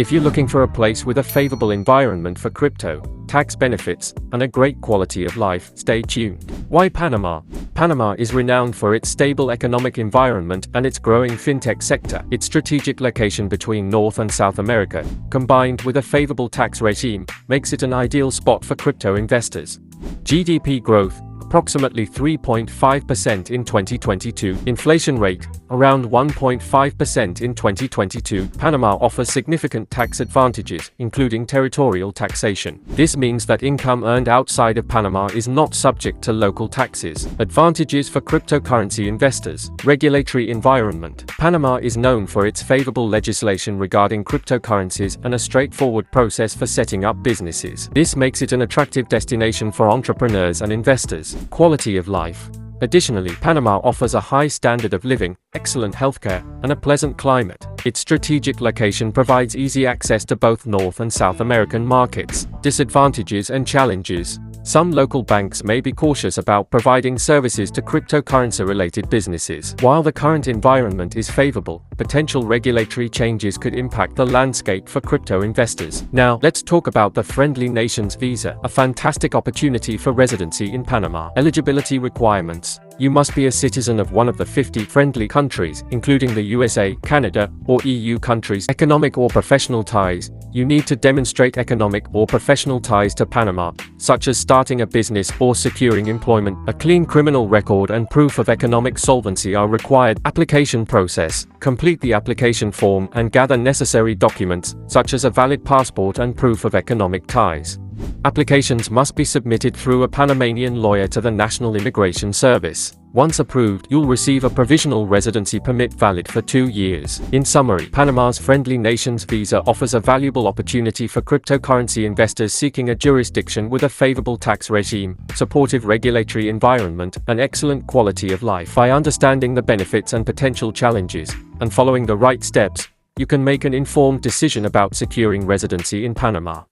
If you're looking for a place with a favorable environment for crypto, tax benefits, and a great quality of life, stay tuned. Why Panama? Panama is renowned for its stable economic environment and its growing fintech sector. Its strategic location between North and South America, combined with a favorable tax regime, makes it an ideal spot for crypto investors. GDP growth, approximately 3.5% in 2022. Inflation rate, around 1.5% in 2022. Panama offers significant tax advantages, including territorial taxation. This means that income earned outside of Panama is not subject to local taxes. Advantages for cryptocurrency investors. Regulatory environment. Panama is known for its favorable legislation regarding cryptocurrencies and a straightforward process for setting up businesses. This makes it an attractive destination for entrepreneurs and investors. Quality of life. Additionally, Panama offers a high standard of living, excellent healthcare, and a pleasant climate. Its strategic location provides easy access to both North and South American markets. Disadvantages and challenges. Some local banks may be cautious about providing services to cryptocurrency-related businesses. While the current environment is favorable, potential regulatory changes could impact the landscape for crypto investors. Now, let's talk about the Friendly Nations Visa, a fantastic opportunity for residency in Panama. Eligibility requirements. You must be a citizen of one of the 50 friendly countries, including the USA, Canada, or EU countries. Economic or professional ties. You need to demonstrate economic or professional ties to Panama, such as starting a business or securing employment. A clean criminal record and proof of economic solvency are required. Application process. Complete the application form and gather necessary documents, such as a valid passport and proof of economic ties. Applications must be submitted through a Panamanian lawyer to the National Immigration Service. Once approved, you'll receive a provisional residency permit valid for 2 years. In summary, Panama's Friendly Nations Visa offers a valuable opportunity for cryptocurrency investors seeking a jurisdiction with a favorable tax regime, supportive regulatory environment, and excellent quality of life. By understanding the benefits and potential challenges, and following the right steps, you can make an informed decision about securing residency in Panama.